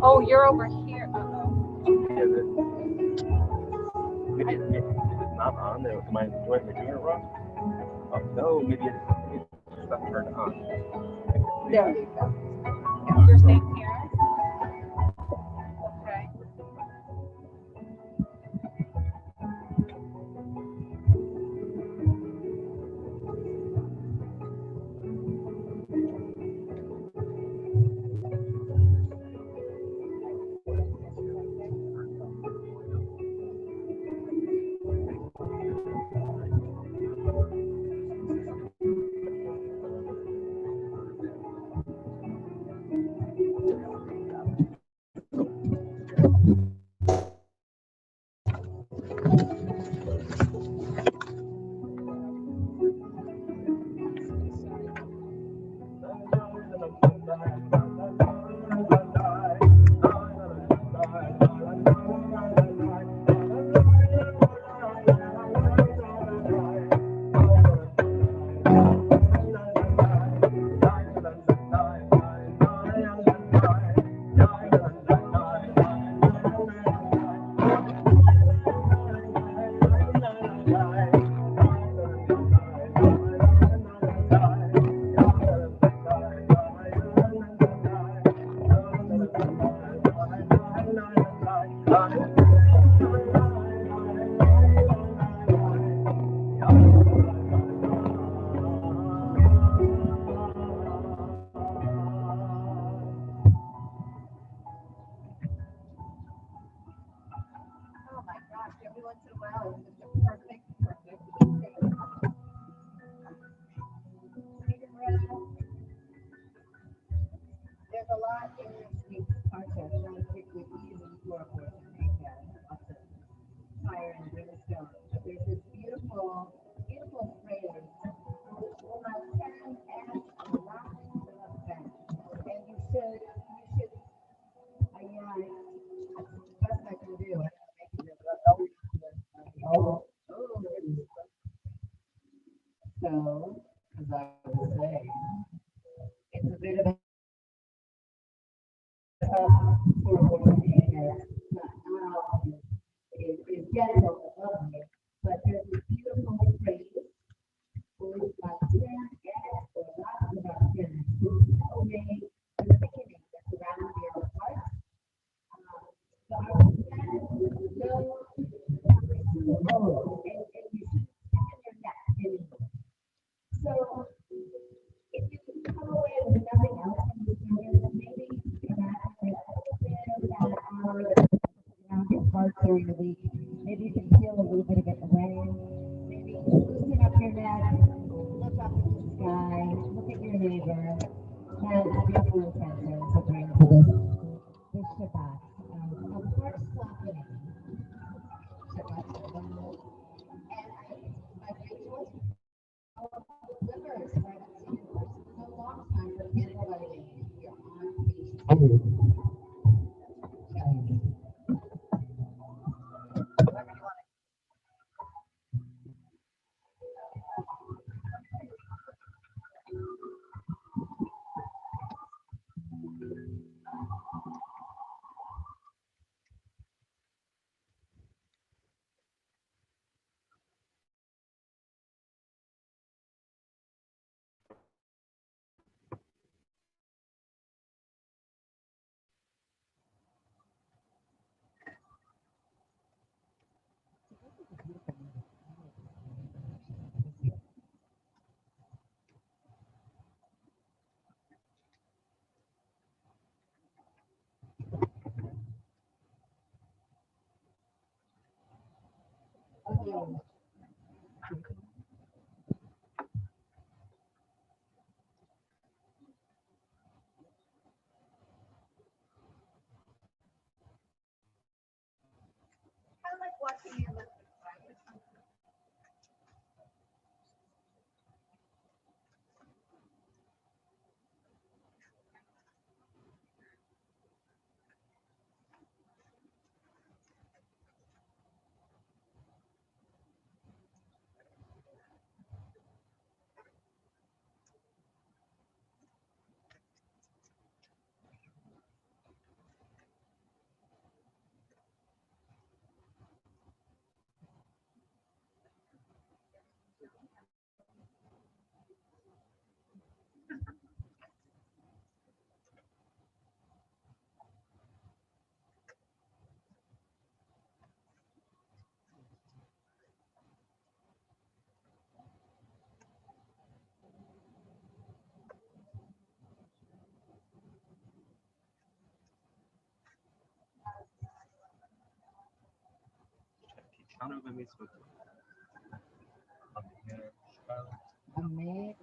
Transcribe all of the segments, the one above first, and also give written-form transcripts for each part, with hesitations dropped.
Oh, you're over here. Maybe it's not on there. Am I doing it wrong? Oh, no, maybe it's not turned on. There you go. You're staying here? Okay. During the week, maybe you can feel a little bit of it rain. Maybe loosen up your neck, look up at the sky, look at your neighbor, and a beautiful intention to bring to this Shabbat. Of course, softening. Shabbat Shalom. And my great choice, our livers, right? I've seen it for a long time, but again, what I mean, you're on the you. I like watching you look. Amazing.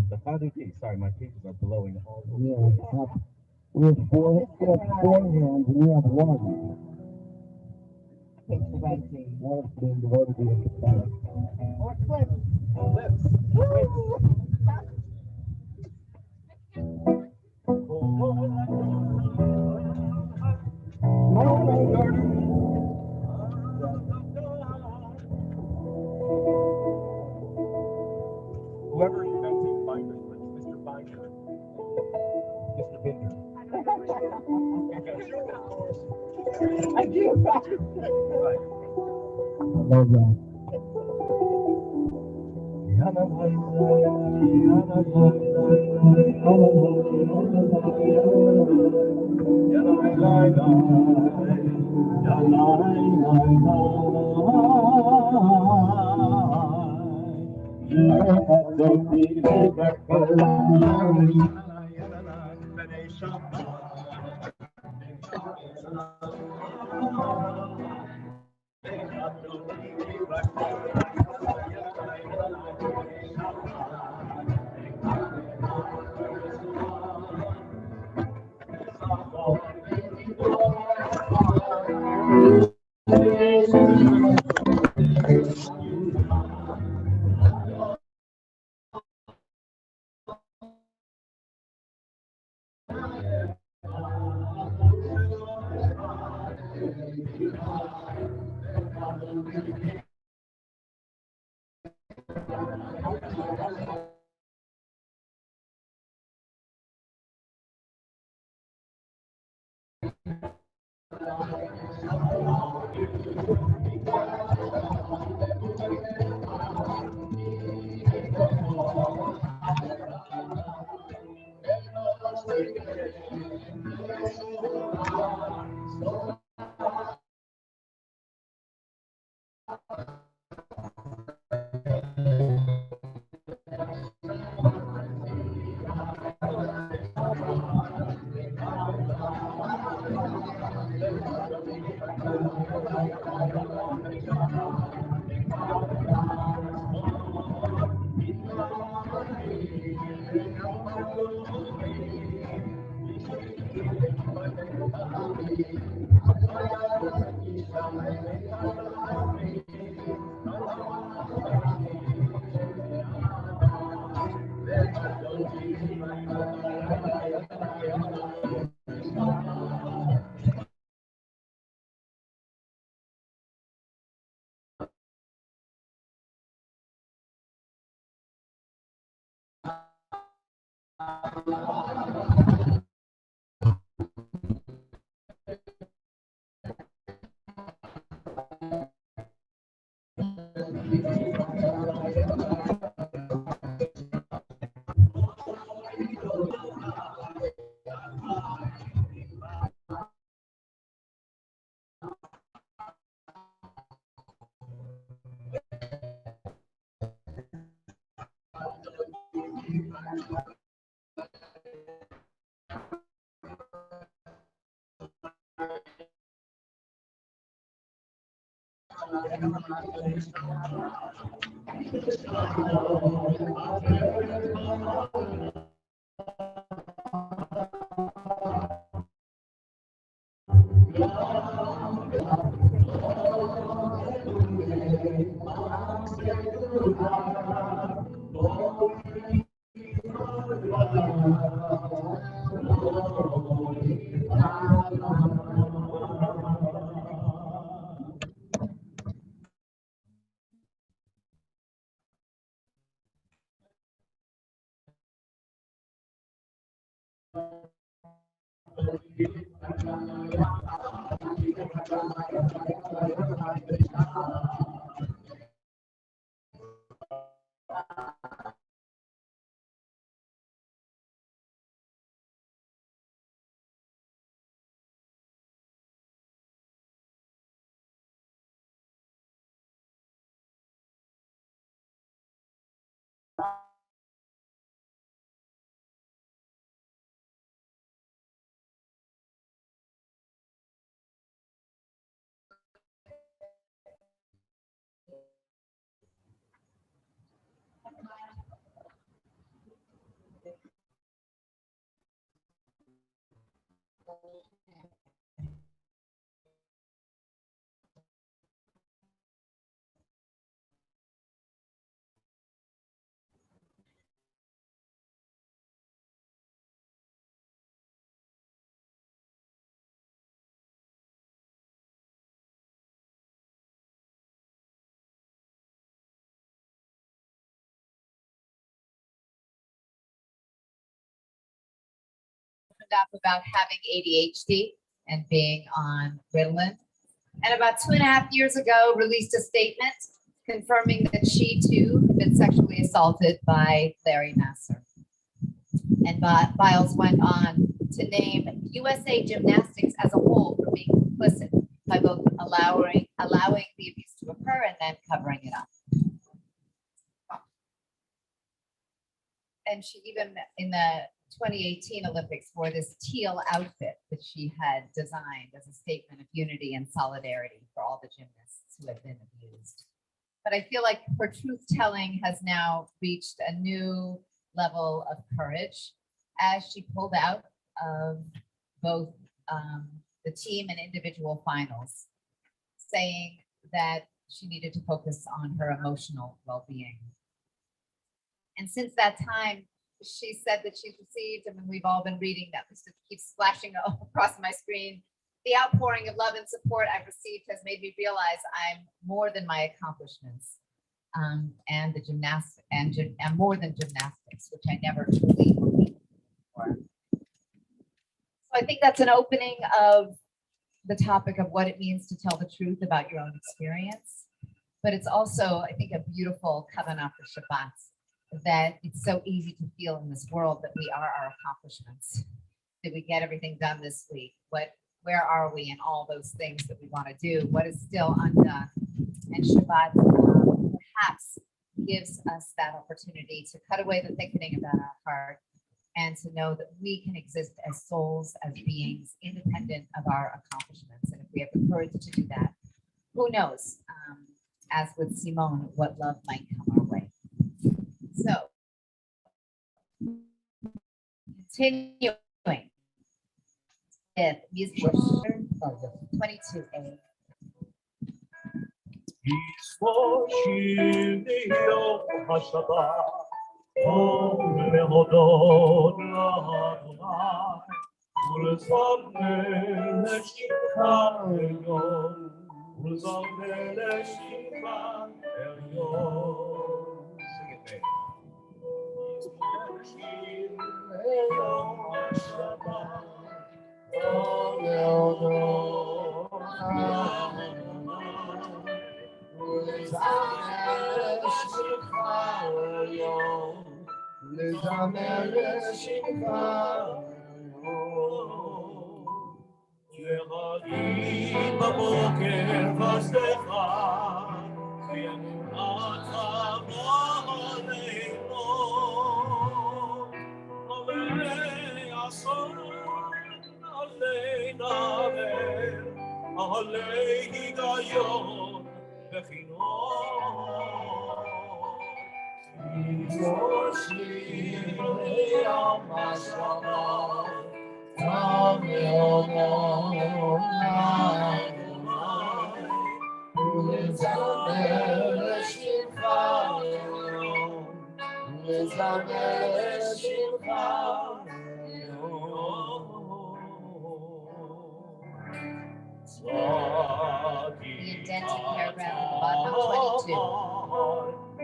The Father D. Sorry, my pages are blowing all over. Yeah, we have four hands and we have one. Pick the right thing. One is being devoted to the Father. Or clips. Lips. Whoever invented binders, Mr. Binder, Mr. Binder. I do. Right. I love that. Up about having ADHD and being on Ritalin. And about 2.5 years ago, released a statement confirming that she too had been sexually assaulted by Larry Nassar. And Biles went on to name USA Gymnastics as a whole for being complicit by both allowing the abuse to occur and then covering it up. And she even in the 2018 Olympics wore this teal outfit that she had designed as a statement of unity and solidarity for all the gymnasts who have been abused. But I feel like her truth telling has now reached a new level of courage as she pulled out of both the team and individual finals, saying that she needed to focus on her emotional well-being. And since that time, she said that she's received, I mean, we've all been reading that, this keeps flashing across my screen. The outpouring of love and support I've received has made me realize I'm more than my accomplishments and the gymnastics and more than gymnastics, which I never truly believed before. So I think that's an opening of the topic of what it means to tell the truth about your own experience. But it's also, I think, a beautiful covenant for Shabbat, that it's so easy to feel in this world that we are our accomplishments. Did we get everything done this week? Where are we in all those things that we want to do? What is still undone? And Shabbat perhaps gives us that opportunity to cut away the thickening about our heart and to know that we can exist as souls, as beings, independent of our accomplishments. And if we have the courage to do that, who knows? As with Simone, what love might come our way. So, continuing with music 22A. The indented paragraph at the bottom of 22.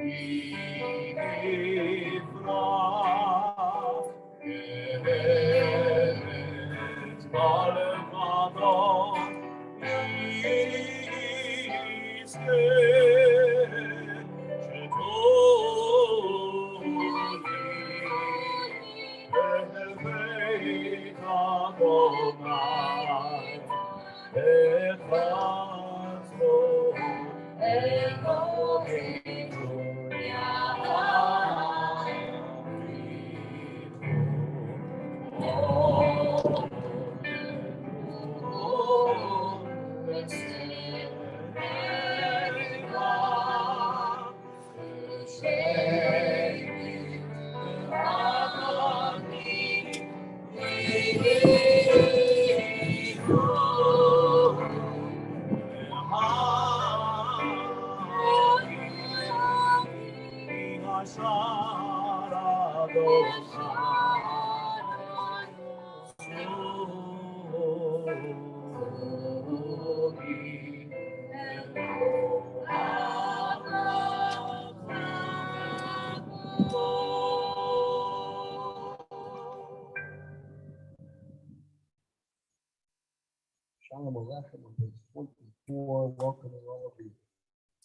Shalom Aleichem on page 24, welcoming all of you.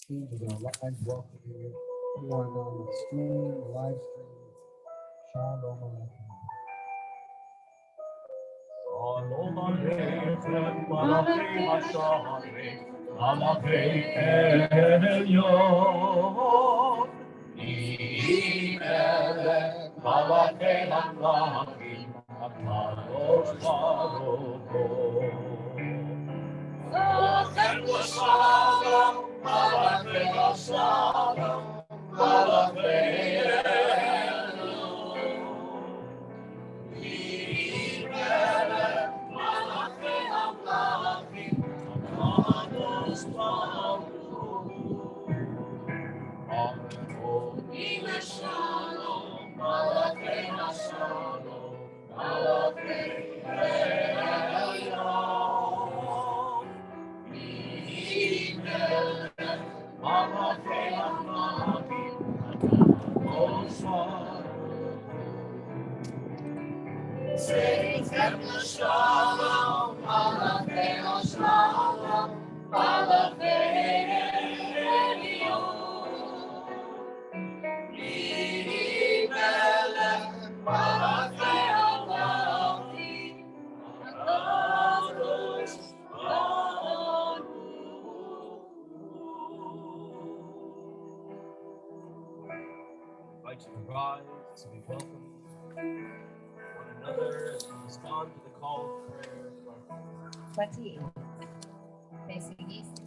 Teams of our lives, welcoming everyone on the stream, the live stream. Shalom Aleichem. Invite you to rise, to be welcomed one another as we respond to the call of prayer. 28. Facing east.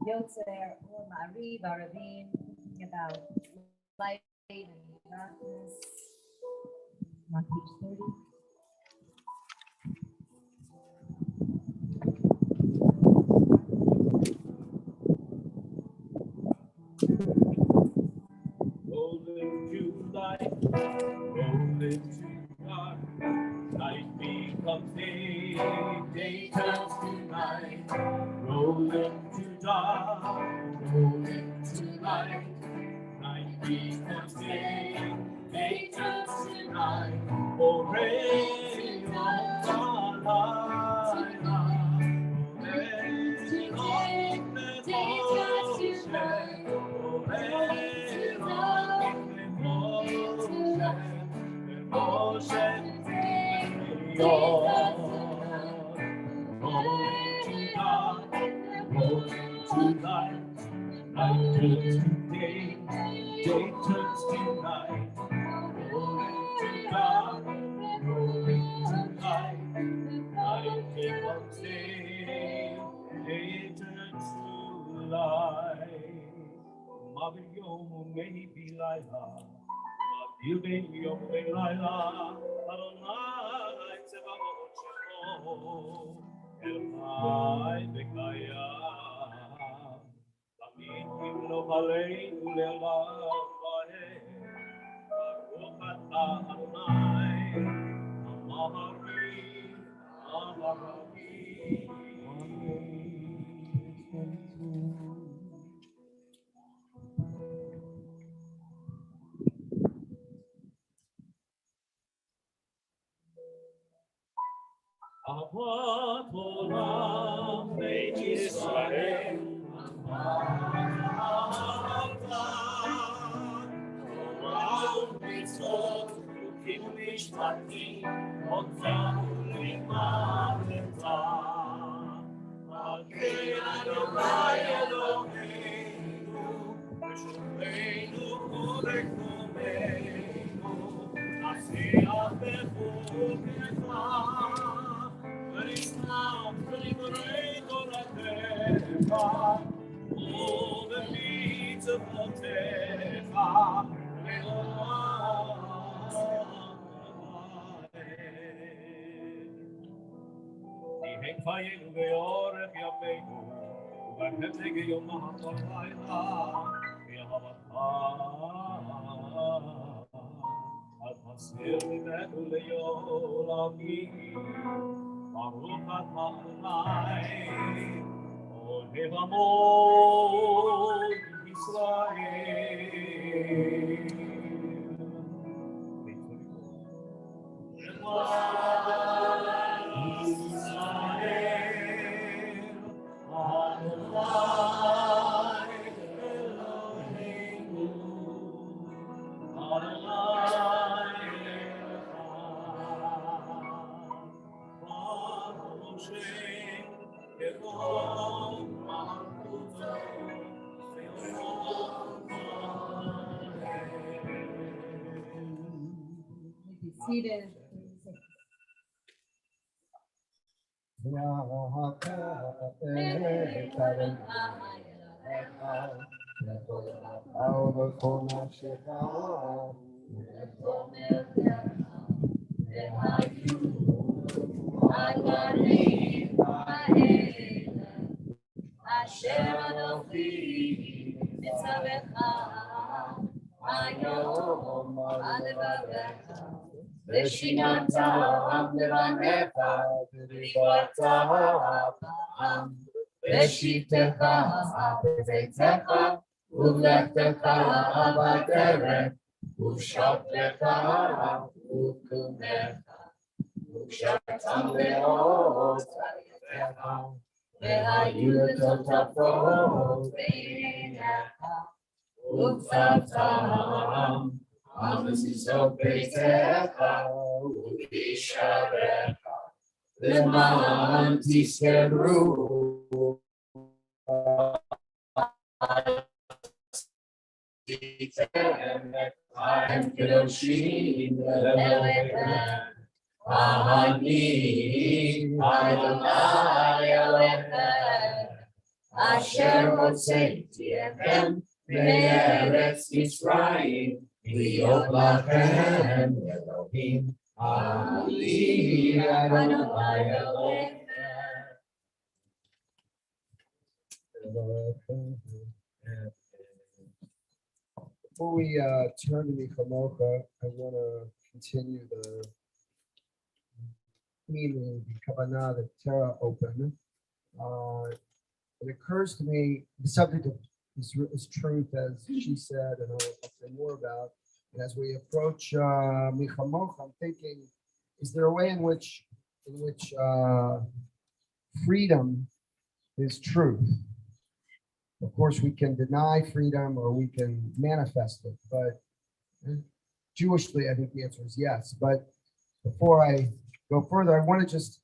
Yotzer or Ma'ariv Aravim, thinking about light and darkness. On page 30. Rolling to light, rolling to dark. Night becomes day, day turns to night. Rolling to dark, rolling to light. Night becomes day, day turns to night. Oh, rain on the light, rain on the ocean. Oh, rain on the ocean, ocean beyond. Rolling to dark, rolling to light. Night turns to day, day turns to night. Rolling to dark, rolling to light. Night becomes day, day turns to light. Mother Yom may be Laila, Yudin Yom may Laila, Adonai Tzevaot Shemo, Elhai Bekaya. Lo Aleinu le'olam va'ed, Baruch atah Adonai, Amahari, Amahari. Avat olam beit Yisrael, Torah u'mitzvot, chukim u'mishpatim, אותם לימדת. אדוני אדוני אלוהינו, ושומרנו ולקומנו, נשיח בחוקך, ונשמח בדברי תורתך, ובמצוותיך לעולם. נהיה חיים באורך ימינו, ובהפלג יום הלילה, באהבתך. אל תסיר ממנו לעולמים, ברוך אתה אדוני, אוהב עמוד ישראל. Seated. אשר אנוכי מצווך היום עד לבבך ושיננתם לבניך ודיברת פעם בשבתך בביתך ובלכתך בדרך ובשבתך ובקומך ובשבתם לאות עליך והיו לטוטפות בעיניך וכתבתם על מזוזות ביתך ובשעריך למען תזכרו I'm קדושים לאלוהיכם אני אדוני אלוהיכם אשר הוצאתי אתכם מארץ מצרים להיות לכם אלוהים אני אדוני אלוהיכם. Before we turn to Michamocha, I want to continue the meaning, the Kavanah that Tara opened. It occurs to me, the subject of is truth, as she said, and I'll say more about. And as we approach Michamocha, I'm thinking, is there a way in which freedom is truth? Of course, we can deny freedom or we can manifest it, but Jewishly, I think the answer is yes. But before I go further, I want to just,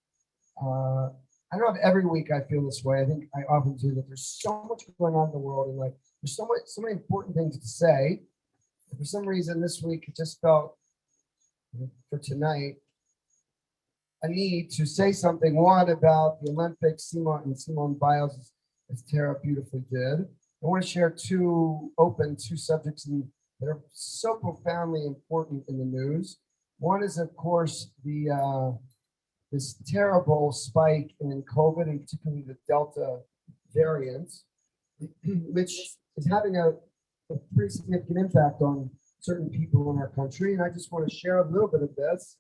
I don't know if every week I feel this way. I think I often do, that there's so much going on in the world and like there's so many important things to say. And for some reason this week it just felt, for tonight, a need to say something, one about the Olympics, Simone Biles, as Tara beautifully did. I want to share two subjects that are so profoundly important in the news. One is, of course, this terrible spike in COVID, and particularly the Delta variant, which is having a pretty significant impact on certain people in our country. And I just want to share a little bit of this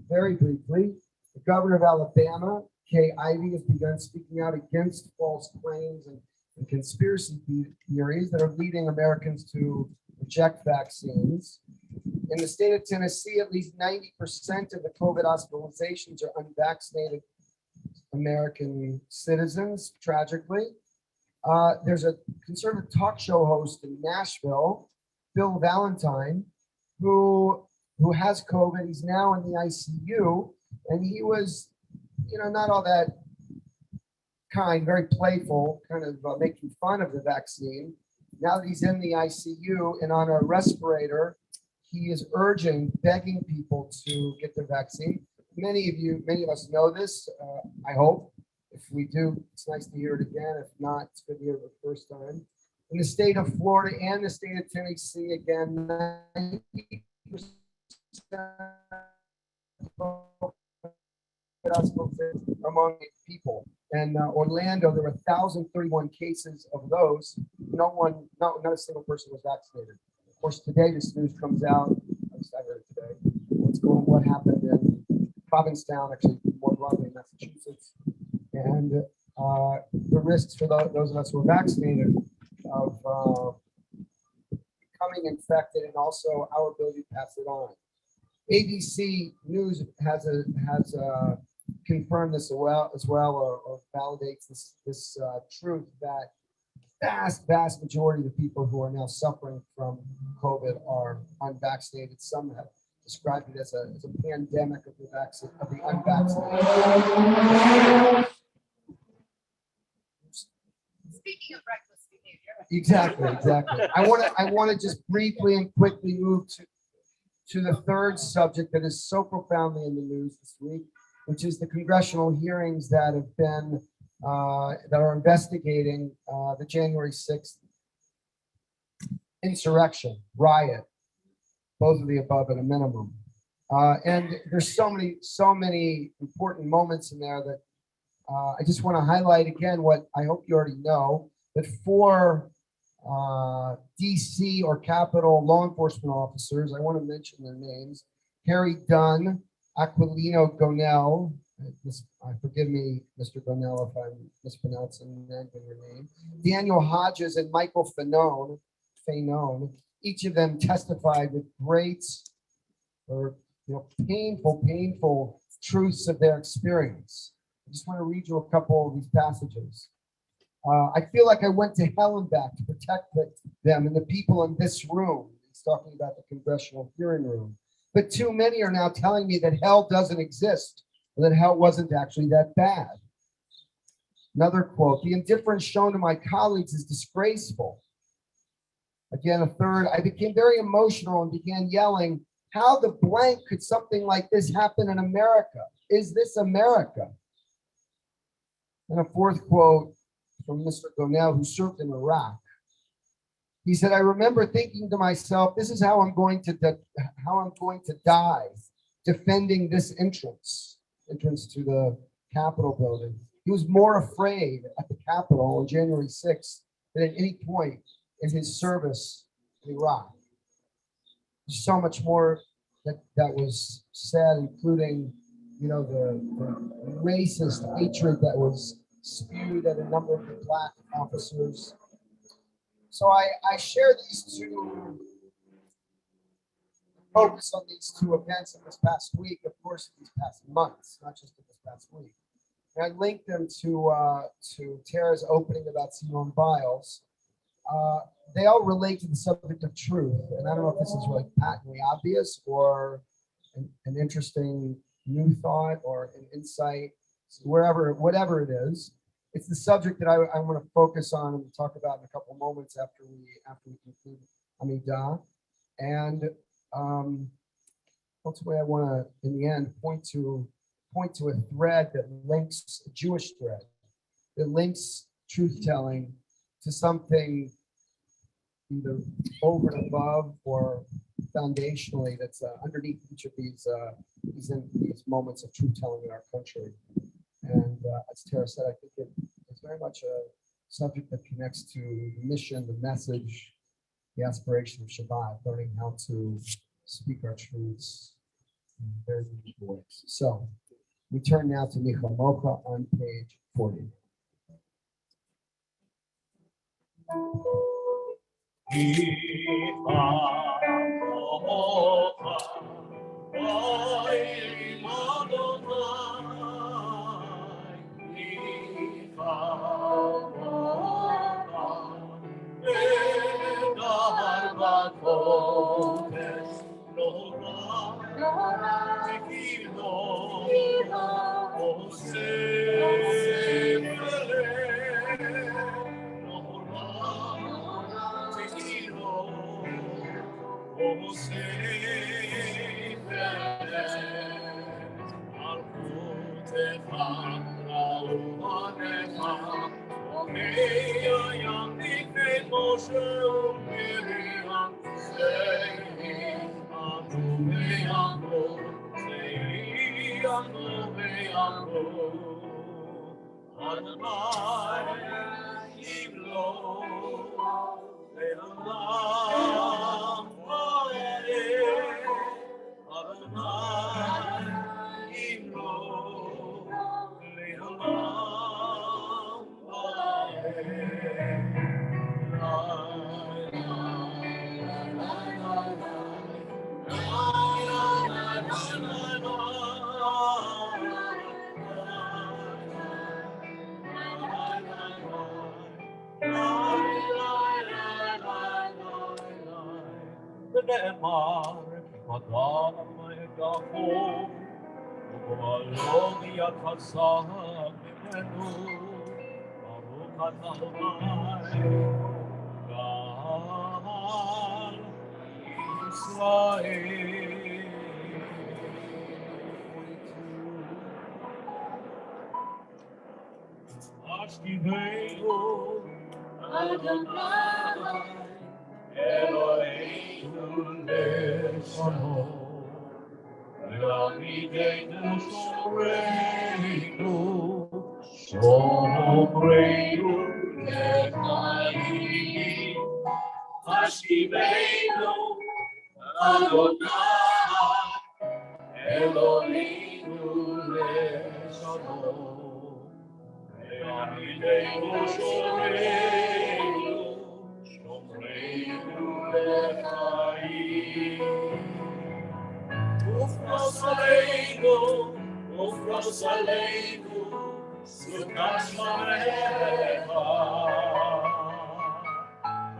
very briefly. The governor of Alabama, Kay Ivey, has begun speaking out against false claims and conspiracy theories that are leading Americans to reject vaccines. In the state of Tennessee, at least 90% of the COVID hospitalizations are unvaccinated American citizens, tragically. There's a conservative talk show host in Nashville, Bill Valentine, who has COVID. He's now in the ICU, and he was, not all that kind, very playful, kind of making fun of the vaccine. Now that he's in the ICU and on a respirator, he is begging people to get their vaccine. Many of us know this, I hope. If we do, it's nice to hear it again. If not, it's good to hear it the first time. In the state of Florida and the state of Tennessee, again, 90% among people. And Orlando, there were 1,031 cases of those. Not a single person was vaccinated. Of course, today this news comes out. At least I heard it today. What happened in Provincetown, actually more broadly in Massachusetts, and the risks for those of us who are vaccinated of becoming infected, and also our ability to pass it on. ABC News has confirmed this as well, or validates this truth that vast majority of the people who are now suffering from COVID are unvaccinated. Some have described it as a pandemic of the unvaccinated. Speaking of reckless behavior. Exactly. I want to just briefly and quickly move to the third subject that is so profoundly in the news this week, which is the congressional hearings that have been that are investigating the January 6th insurrection, riot, both of the above at a minimum. And there's so many important moments in there that I just want to highlight again what I hope you already know, that 4 DC or Capitol law enforcement officers, I want to mention their names: Harry Dunn, Aquilino Gonell, forgive me, Mr. Gonell, if I'm mispronouncing your name, Daniel Hodges and Michael Fanone, each of them testified with great or painful truths of their experience. I just want to read you a couple of these passages. I feel like I went to hell and back to protect them and the people in this room. He's talking about the congressional hearing room. But too many are now telling me that hell doesn't exist, or that hell wasn't actually that bad. Another quote: the indifference shown to my colleagues is disgraceful. Again, a third: I became very emotional and began yelling, how the blank could something like this happen in America? Is this America? And a fourth quote from Mr. Gonell, who served in Iraq. He said, I remember thinking to myself, this is how I'm going to die, defending this entrance to the Capitol building. He was more afraid at the Capitol on January 6th than at any point in his service in Iraq. There's so much more that was said, including, the racist hatred that was spewed at a number of the Black officers. So I share these two, focus on these two events of this past week, of course, these past months, not just of this past week. And I linked them to Tara's opening about Simone Biles. They all relate to the subject of truth. And I don't know if this is really patently obvious or an interesting new thought or an insight, whatever it is. It's the subject that I want to focus on and talk about in a couple moments after we conclude Amidah. And ultimately, I want to, in the end, point to a thread that links, a Jewish thread, that links truth-telling to something either over and above or foundationally that's underneath each of these moments of truth-telling in our country. And as Tara said, I think it's very much a subject that connects to the mission, the message, the aspiration of Shabbat, learning how to speak our truths in very unique ways. So we turn now to Michal Mocha on page 40. Eloheinu leshano, Eloheinu shoreinu, shoreinu lechaim, Hashivenu Adonai, Eloheinu leshano, Eloheinu shoreinu, shoreinu lechaim. Ufros aleinu, sukkah shamecha.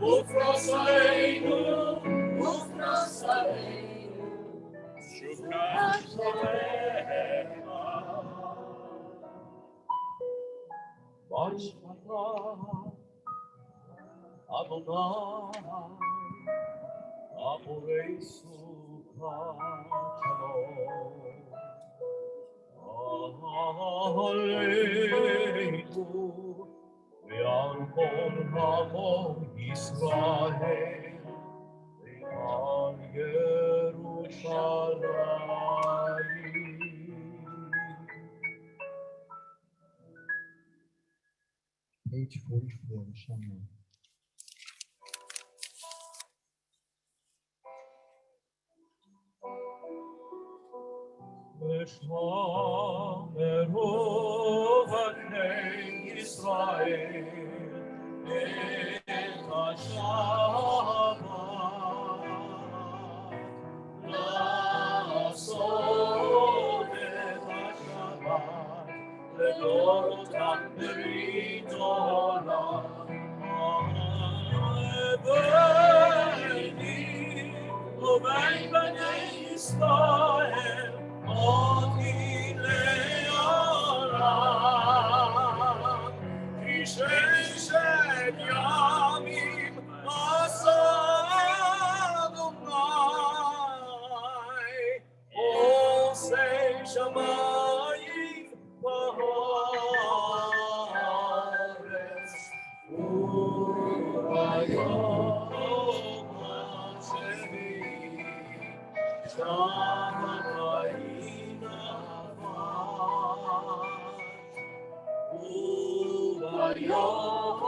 Ufros aleinu, sukkah shamecha. Vashkata Adonai, Amorei sukkah. Aleinu, ve'alkol hamo Yisrael, ve'al Yerushalayim. Page 44, Shema. V'shameru v'nei Yisrael, et ha'shabbat, לעשות את השבת, לדורותם ברית עולם. ביני ובין בני ישראל, אותי לעולם. כי ששת ימים עשה אדוני, עושה שמיים וארץ. וביום השביעי שבת ויהי נפש. וביום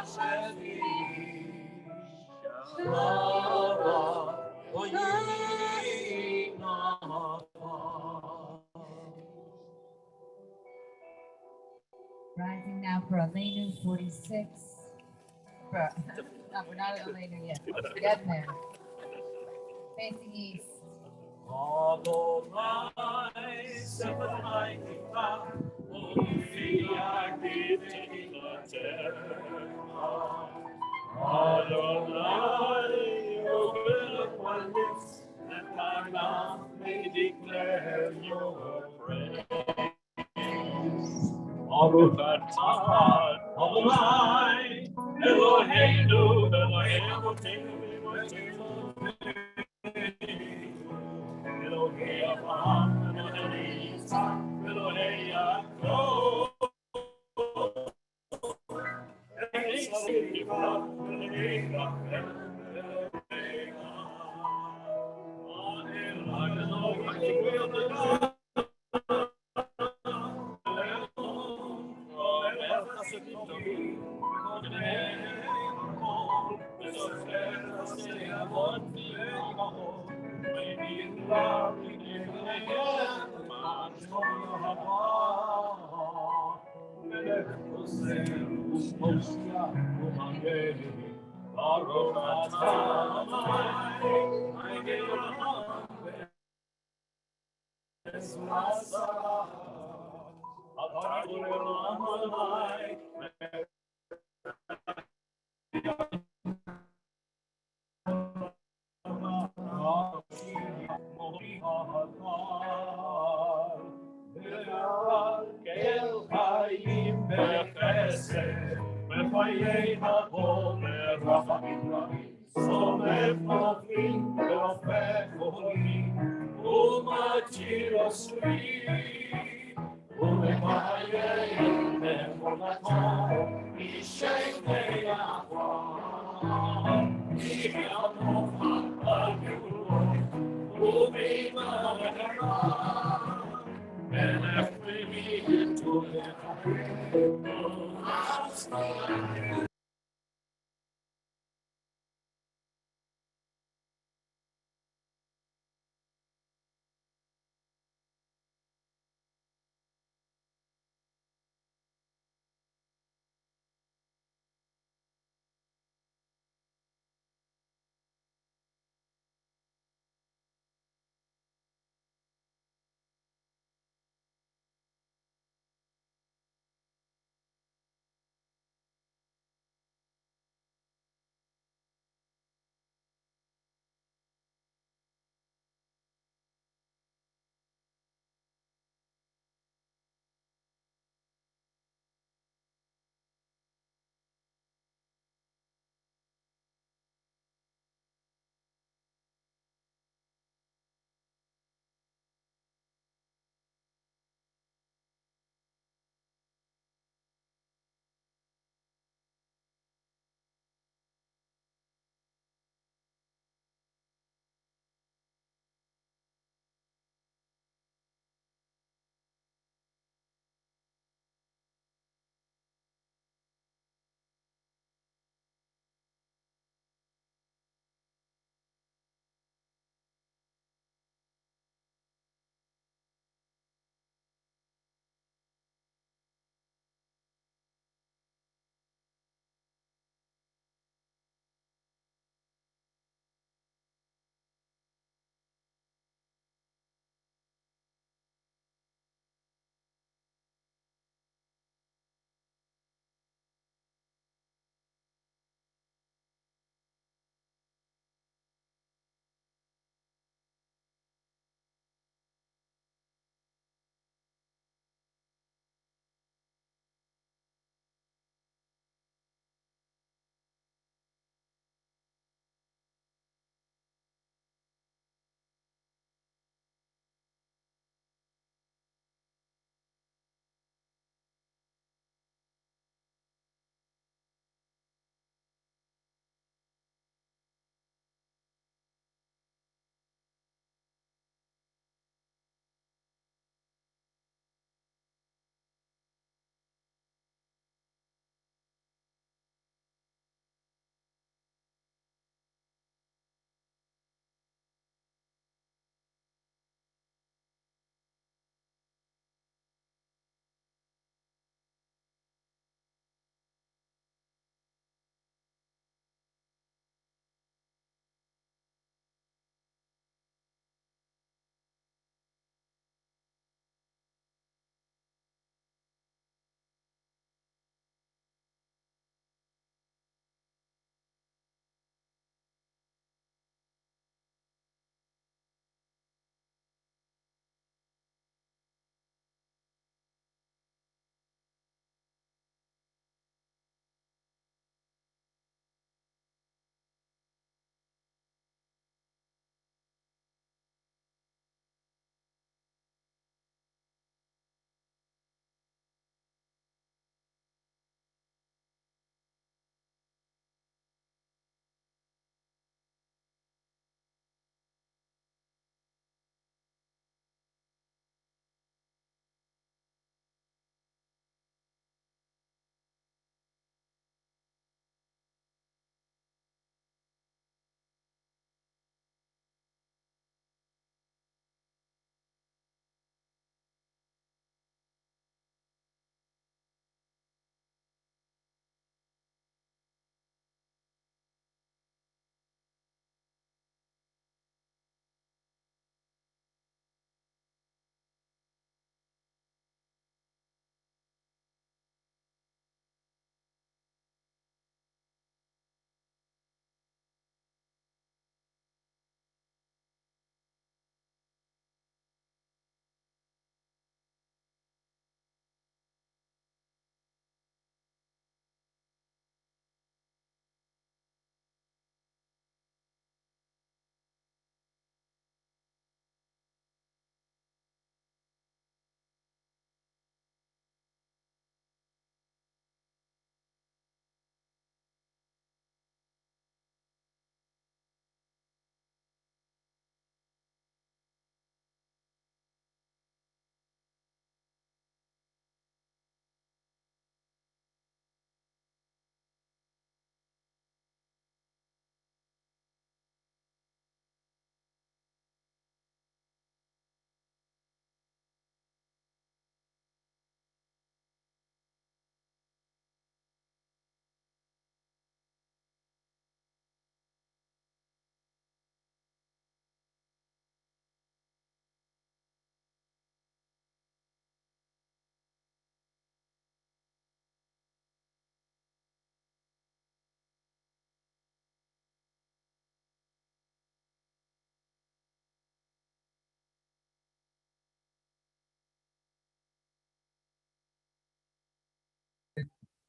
השביעי שבת ויהי נפש. Rising now for Aleinu 46. No, we're not at Aleinu yet. Getting there. Facing east. Adonai Sephonai Tikva, Ufiach B'Teilatecha. Adonai open up my lips, and my mouth may declare your praise. Baruch atah Adonai Eloheinu Elohei Avotenu Elohei Avraham, Elohei Yitzhak, Elohei Yaakov. Elohei Yisrael, Elohei Rachel, Elohei Gad. Elohei And I free me into the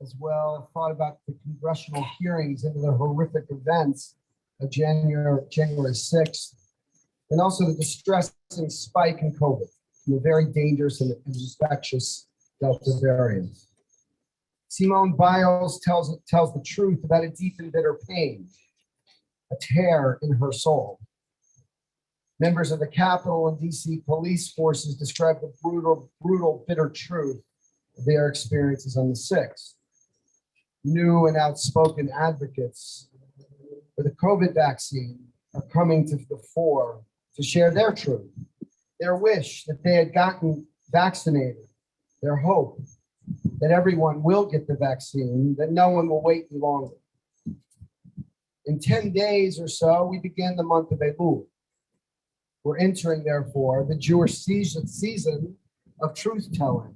as well, thought about the congressional hearings into the horrific events of January 6th, and also the distressing spike in COVID, and the very dangerous and infectious Delta variant. Simone Biles tells the truth about a deep and bitter pain, a tear in her soul. Members of the Capitol and DC police forces describe the brutal, bitter truth of their experiences on the 6th. New and outspoken advocates for the COVID vaccine are coming to the fore to share their truth, their wish that they had gotten vaccinated, their hope that everyone will get the vaccine, that no one will wait any longer. In 10 days or so, we begin the month of Elul. We're entering, therefore, the Jewish season of truth-telling.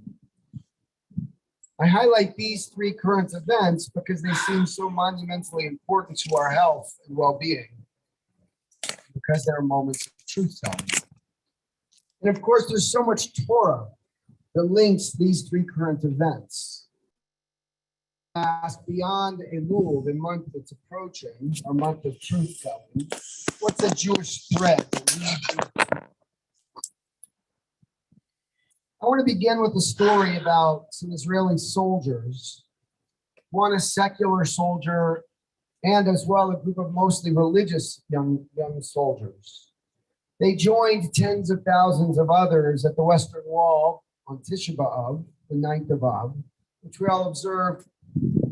I highlight these three current events because they seem so monumentally important to our health and well-being, because they're moments of truth-telling. And of course, there's so much Torah that links these three current events. Ask beyond Elul, the month that's approaching, our month of truth-telling, what's a Jewish thread that leads? I want to begin with a story about some Israeli soldiers, one a secular soldier, and as well a group of mostly religious young soldiers. They joined tens of thousands of others at the Western Wall on Tisha B'Av, the 9th of Av, which we all observed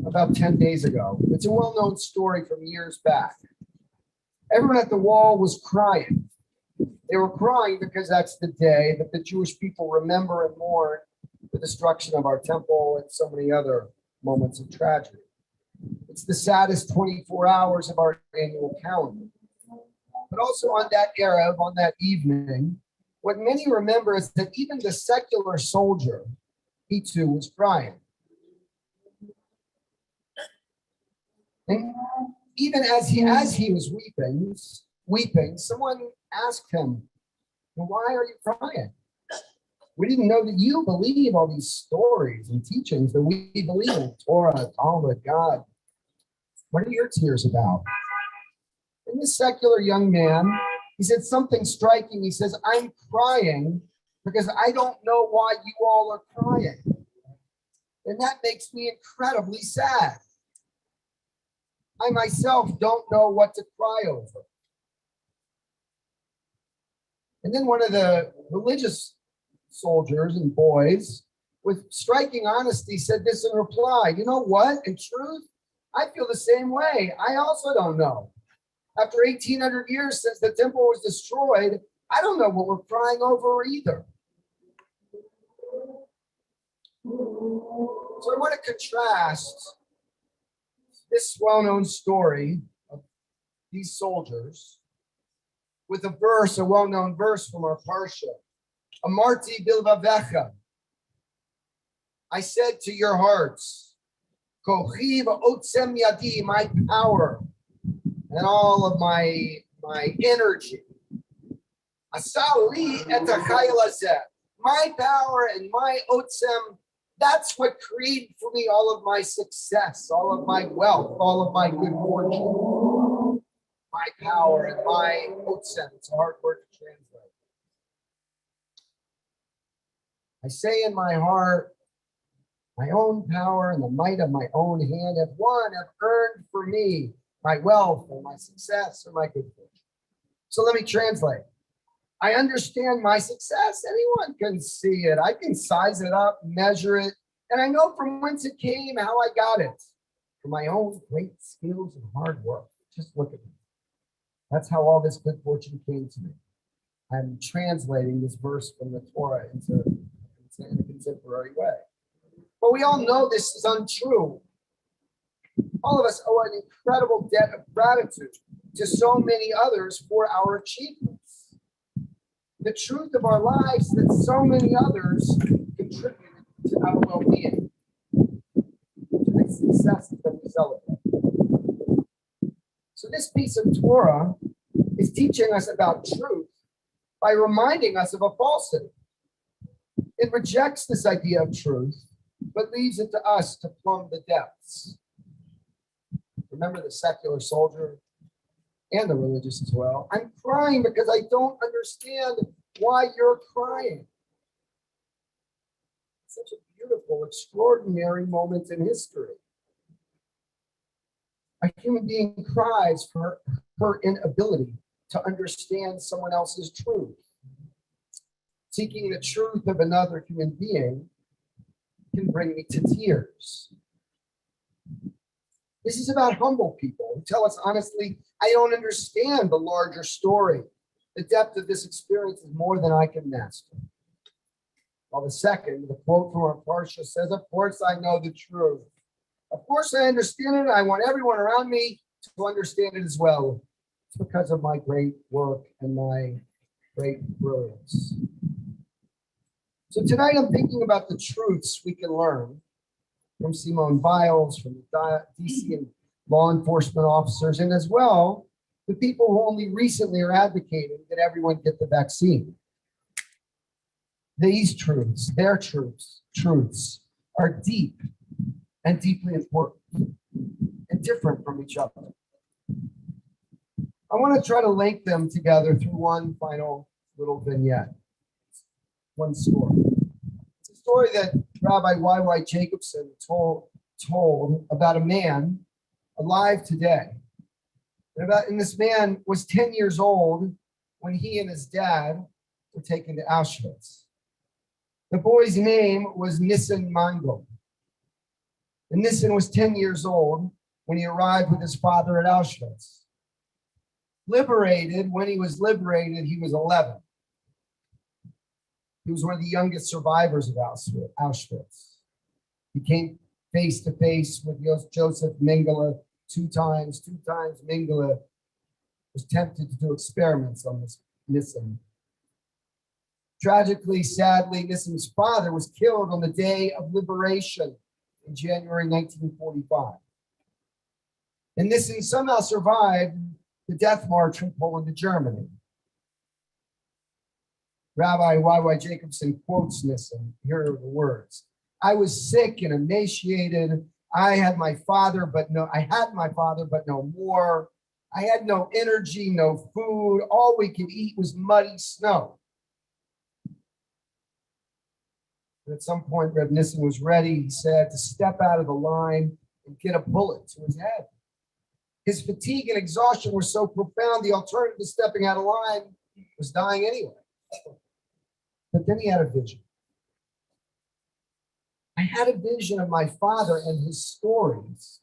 about 10 days ago. It's a well-known story from years back. Everyone at the wall was crying. They were crying because that's the day that the Jewish people remember and mourn the destruction of our temple and so many other moments of tragedy. It's the saddest 24 hours of our annual calendar. But also on that Erev, on that evening, what many remember is that even the secular soldier, he too was crying. And even as he was weeping, someone asked him, "Well, why are you crying? We didn't know that you believe all these stories and teachings that we believe in, Torah, Talmud, God. What are your tears about?" And this secular young man, he said something striking. He says, "I'm crying because I don't know why you all are crying. And that makes me incredibly sad. I myself don't know what to cry over." And then one of the religious soldiers and boys, with striking honesty, said this in reply: "You know what? In truth, I feel the same way. I also don't know. After 1,800 years since the temple was destroyed, I don't know what we're crying over either." So I want to contrast this well-known story of these soldiers with a verse, a well-known verse from our parsha. Amarti bilvavecha. I said to your hearts, Kochi va'otzem yadi, my power and all of my energy. Asali et hachayil hazeh, my power and my otzem, that's what created for me all of my success, all of my wealth, all of my good fortune. My power and my otzem. It's a hard word to translate. I say in my heart, my own power and the might of my own hand have earned for me my wealth or my success or my good fortune. So let me translate. I understand my success. Anyone can see it. I can size it up, measure it, and I know from whence it came, how I got it. From my own great skills and hard work. Just look at me. That's how all this good fortune came to me. I'm translating this verse from the Torah into a contemporary way. But we all know this is untrue. All of us owe an incredible debt of gratitude to so many others for our achievements. The truth of our lives that so many others contributed to our well-being, to the successes that we celebrate. So this piece of Torah is teaching us about truth by reminding us of a falsity. It rejects this idea of truth but leaves it to us to plumb the depths. Remember the secular soldier and the religious as well. I'm crying because I don't understand why you're crying. Such a beautiful, extraordinary moment in history. A human being cries for her inability to understand someone else's truth. Seeking the truth of another human being can bring me to tears. This is about humble people who tell us honestly, I don't understand the larger story. The depth of this experience is more than I can master. While the second, the quote from our Parsha says, of course I know the truth. Of course I understand it. I want everyone around me to understand it as well. It's because of my great work and my great brilliance. So tonight I'm thinking about the truths we can learn from Simone Biles, from the DC and law enforcement officers, and as well, the people who only recently are advocating that everyone get the vaccine. These truths, their truths are deep and deeply important and different from each other. I want to try to link them together through one final little vignette, one story. It's a story that Rabbi Y.Y. Jacobson told about a man alive today. And this man was 10 years old when he and his dad were taken to Auschwitz. The boy's name was Nissan Mango. And Nissan was 10 years old when he arrived with his father at Auschwitz. When he was liberated, he was 11. He was one of the youngest survivors of Auschwitz. He came face to face with Joseph Mengele two times. Two times Mengele was tempted to do experiments on this Nissan. Tragically, sadly, Nissan's father was killed on the day of liberation in January 1945. And Nissan somehow survived the death march from Poland to Germany. Rabbi Y.Y. Jacobson quotes Nissan. Here are the words. I was sick and emaciated. I had my father, but no more. I had no energy, no food. All we could eat was muddy snow. And at some point, Reb Nissan was ready, he said, to step out of the line and get a bullet to his head. His fatigue and exhaustion were so profound, the alternative to stepping out of line was dying anyway. But then he had a vision. I had a vision of my father and his stories.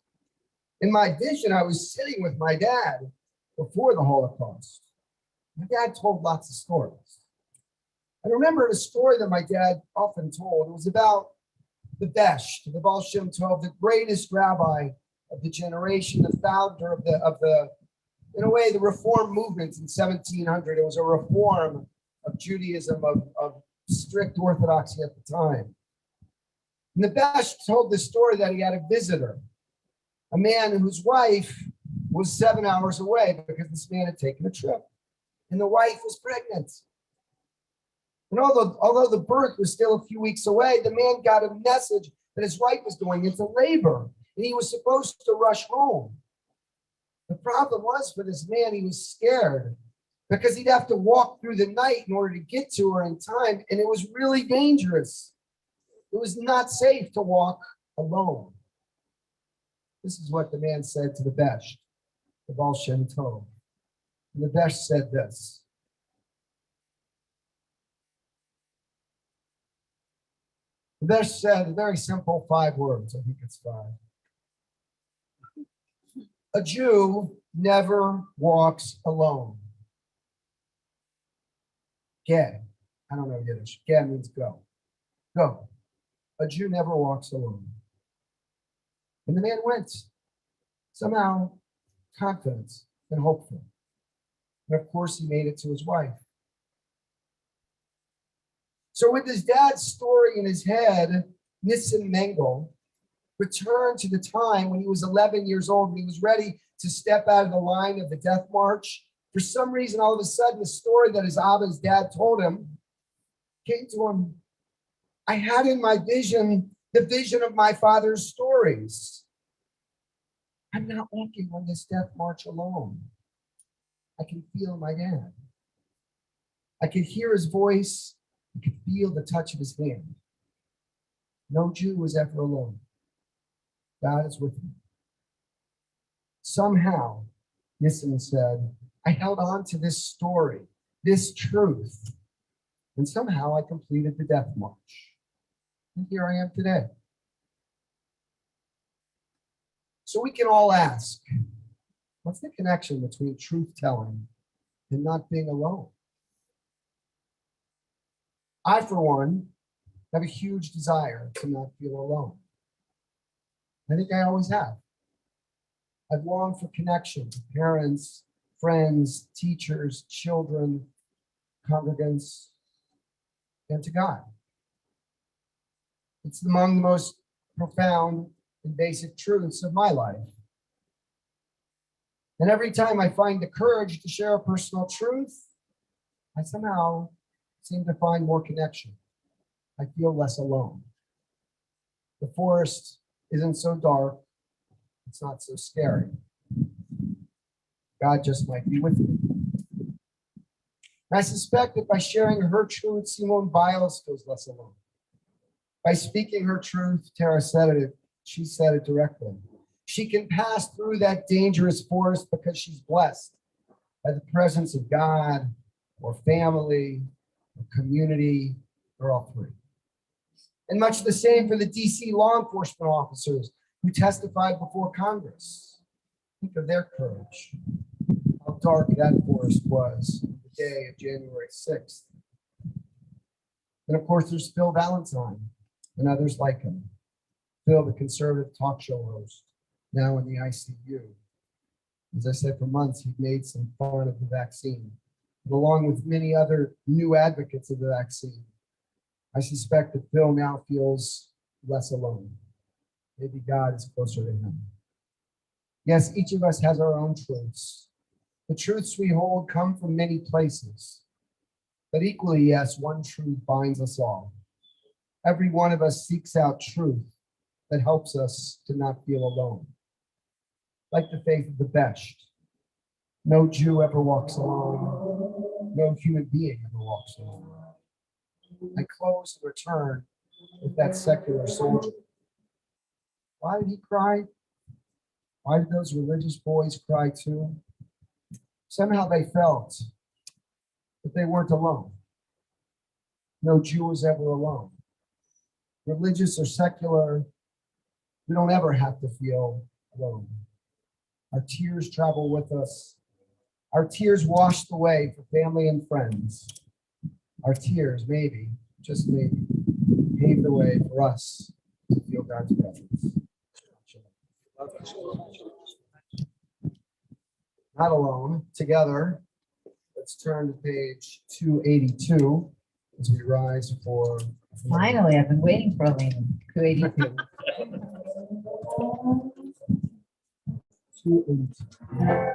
In my vision, I was sitting with my dad before the Holocaust. My dad told lots of stories. I remember a story that my dad often told. It was about the Besh, the Baal Shem Tov, the greatest rabbi of the generation, the founder of the in a way, the reform movement in 1700. It was a reform of Judaism, of strict orthodoxy at the time. And the Besh told the story that he had a visitor, a man whose wife was 7 hours away because this man had taken a trip. And the wife was pregnant. And although the birth was still a few weeks away, the man got a message that his wife was going into labor and he was supposed to rush home. The problem was for this man, he was scared because he'd have to walk through the night in order to get to her in time. And it was really dangerous. It was not safe to walk alone. This is what the man said to the Besh, the Baal Shem Tov. And the Besh said this. The Besh said a very simple 5 words. I think it's 5. A Jew never walks alone. Gad. I don't know Yiddish. Gad means go. Go. A Jew never walks alone. And the man went, somehow confident and hopeful. And of course, he made it to his wife. So with his dad's story in his head, Nissan Mengel returned to the time when he was 11 years old and he was ready to step out of the line of the death march. For some reason, all of a sudden, the story that his dad told him came to him. I had in my vision the vision of my father's stories. I'm not walking on this death march alone. I can feel my dad. I could hear his voice. I could feel the touch of his hand. No Jew was ever alone. God is with me. Somehow, Nissen said, I held on to this story, this truth, and somehow I completed the death march. And here I am today. So we can all ask, what's the connection between truth-telling and not being alone? I, for one, have a huge desire to not feel alone. I think I always have. I've longed for connection to parents, friends, teachers, children, congregants, and to God. It's among the most profound and basic truths of my life. And every time I find the courage to share a personal truth, I somehow seem to find more connection. I feel less alone. The forest isn't so dark. It's not so scary. God just might be with me. I suspect that by sharing her truth, Simone Biles feels less alone. By speaking her truth, Tara said it, she said it directly. She can pass through that dangerous forest because she's blessed by the presence of God or family or community or all three. And much the same for the DC law enforcement officers who testified before Congress. Think of their courage, how dark that forest was on the day of January 6th. And of course, there's Phil Valentine and others like him. Phil, the conservative talk show host, now in the ICU. As I said, for months, he made some fun of the vaccine. But along with many other new advocates of the vaccine, I suspect that Phil now feels less alone. Maybe God is closer to him. Yes, each of us has our own truths. The truths we hold come from many places. But equally, yes, one truth binds us all. Every one of us seeks out truth that helps us to not feel alone. Like the faith of the Besht. No Jew ever walks alone. No human being ever walks alone. I close and return with that secular soldier. Why did he cry? Why did those religious boys cry too? Somehow they felt that they weren't alone. No Jew was ever alone. Religious or secular, we don't ever have to feel alone. Our tears travel with us. Our tears wash the way for family and friends. Our tears, maybe, just maybe, pave the way for us to feel God's presence. Not alone, together. Let's turn to page 282 as we rise for. Finally, I've been waiting for Elena. 282. 282.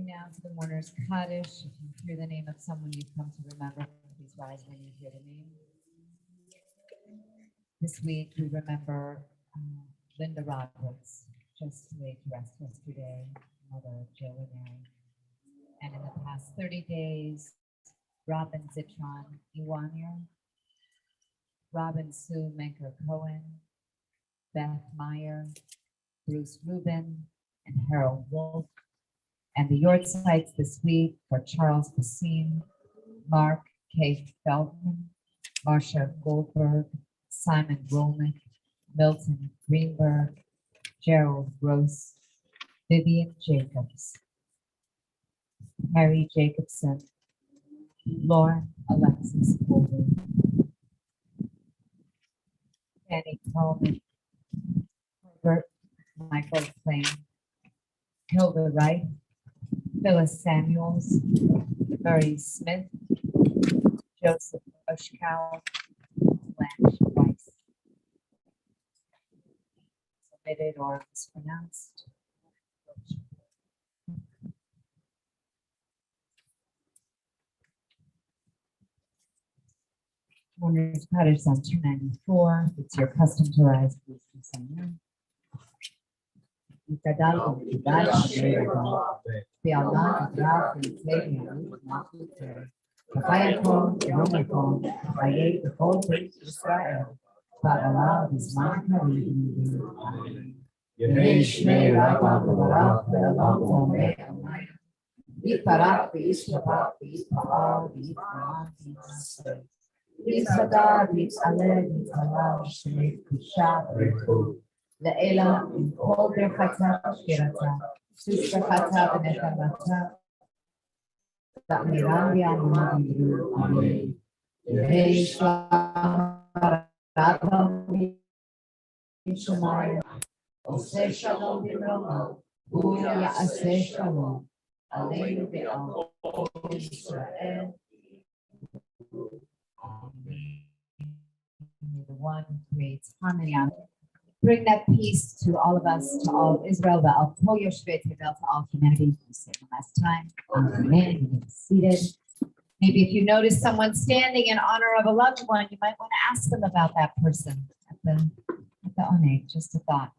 now to the mourner's Kaddish. If you hear the name of someone you've come to remember, please rise when you hear the name. This week we remember Linda Roberts, just laid to rest yesterday, mother of Joe and Mary. And in the past 30 days, Robin Zitron Iwanier, Robin Sue Menker Cohen, Beth Meyer, Bruce Rubin, and Harold Wolf. And the yard sites this week for Charles Basine, Mark K. Feldman, Marcia Goldberg, Simon Rolnick, Milton Greenberg, Gerald Gross, Vivian Jacobs, Harry Jacobson, Lauren Alexis Holder, Fanny Coleman, Herbert Michael Plain, Hilda Wright, Phyllis Samuels, Murray Smith, Joseph Oshkow, Blanche Weiss. Submitted or mispronounced. Mourner's Cottage on 294. It's your custom to rise. Please do so now. לעילה עם כל ברכתה ושירתה, סוס ברכתה ונחמתה, תאמירן ויאמרה אמרו אמן. יהי שלום רבה משמיים, עושה שלום במרומו, הוא יעשה שלום עלינו ועל ישראל. The one who creates harmony on bring that peace to all of us, to all of Israel, to all humanity. We say the last time. Amen. You may be seated. Maybe if you notice someone standing in honor of a loved one, you might want to ask them about that person at the oneg. Just a thought.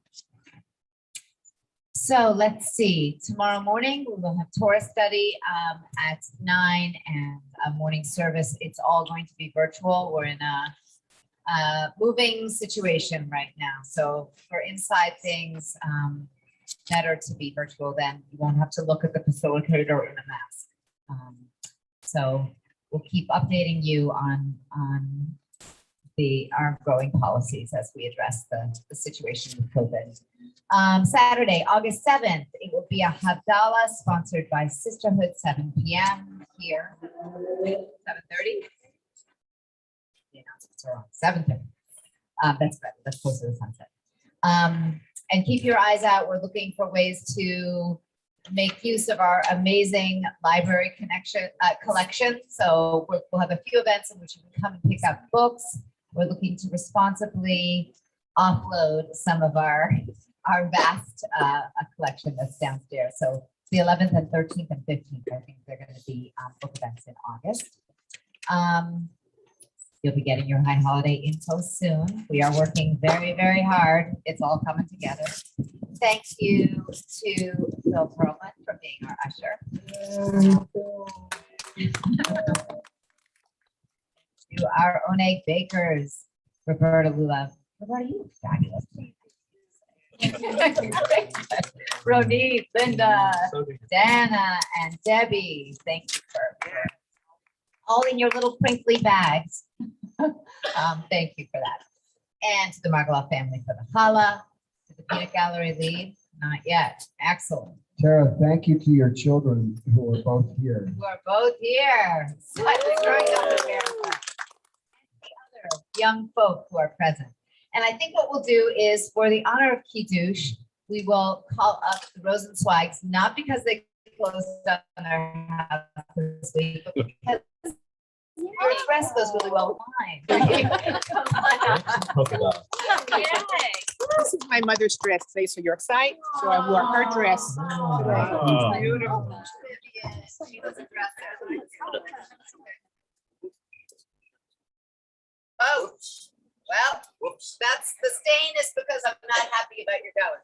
So let's see. Tomorrow morning we will have Torah study at 9 and a morning service. It's all going to be virtual. We're in a moving situation right now. So for inside things, better to be virtual, then you won't have to look at the facilitator in a mask. So we'll keep updating you on our growing policies as we address the situation with COVID. Saturday, August 7th, it will be a Havdalah sponsored by Sisterhood, 7 p.m. here, 7:30. The announcements are on 7:30. That's better. That's closer to the sunset. And keep your eyes out. We're looking for ways to make use of our amazing library collection. So we'll have a few events in which you can come and pick up books. We're looking to responsibly offload some of our vast collection that's downstairs. So the 11th and 13th and 15th, I think they're going to be book events in August. You'll be getting your high holiday info soon. We are working very, very hard. It's all coming together. Thank you to Phil Perlman for being our usher. To our Oneg bakers, Roberta Lula. Roberta, you fabulous. Ronit, Linda, Dana, and Debbie. Thank you for all in your little crinkly bags. Thank you for that. And to the Margoloff family for the challah, to the peanut gallery lead, not yet. Excellent. Tara, thank you to your children who are both here. Who are both here. Slightly growing up in America. And the other young folk who are present. And I think what we'll do is, for the honor of Kiddush, we will call up the Rosenzweigs, not because they closed down their house this week, but because your dress goes really well with mine. Come on. Yay. my mother's dress today, so you're excited. So I wore her dress today. Oh. Beautiful. She was a dresser. Oh, well, Whoops. that's the stain is because I'm not happy about your going.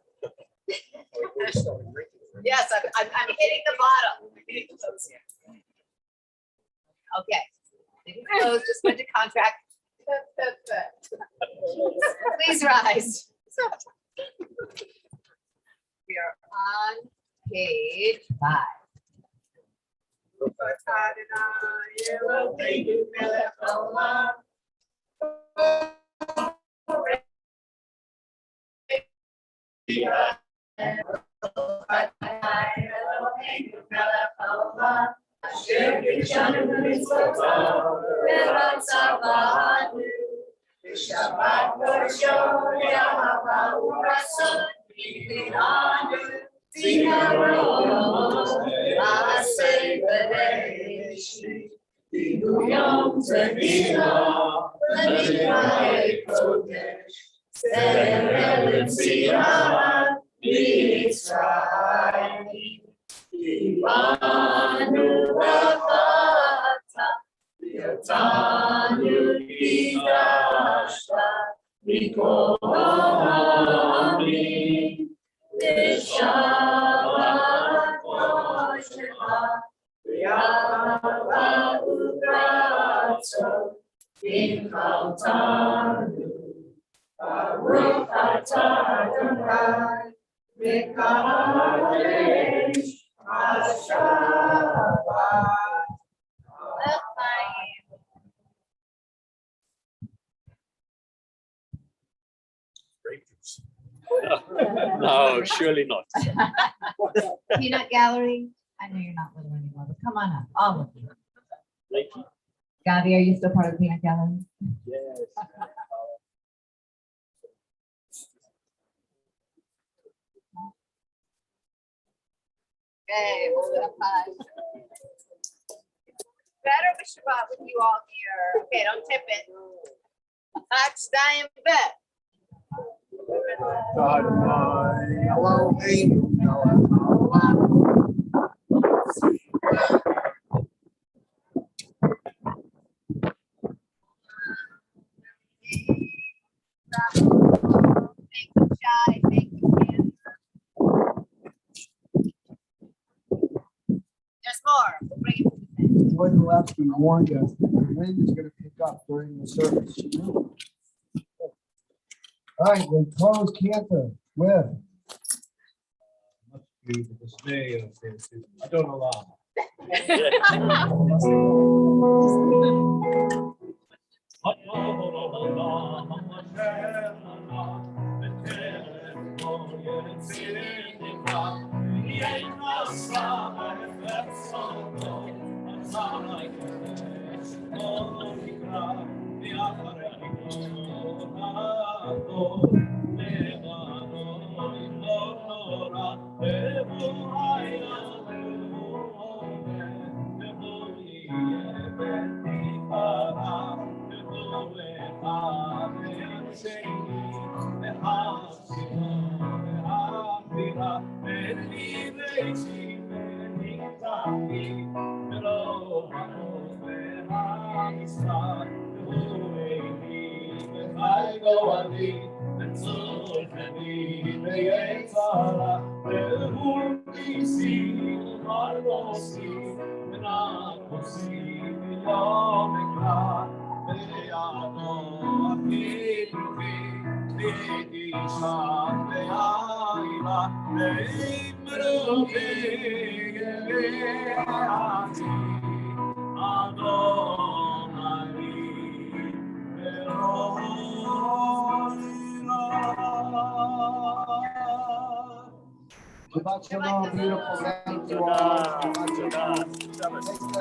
Yes, I'm hitting the bottom. Okay. Close, just went to contract. Please rise. We are on page 5. Grape juice. No, surely not. Peanut gallery. I know you're not little anymore, but come on up, all of you. Thank you. Gabi, are you still part of the peanut gallery? Yes. Okay, hold it up high. Better we should walk with you all here. Okay, don't tip it. Touch, die in bed. Hello, angel. Thank you, Shy. Thank you, Cancer. There's more. We'll bring it to the end. Joy Gillespie warned us that the wind is going to pick up during the service. She knew. All right, we'll close Cantor with. Much to the dismay of this, I don't allow. Shabbat shalom, beautiful. Thank you all. Shana.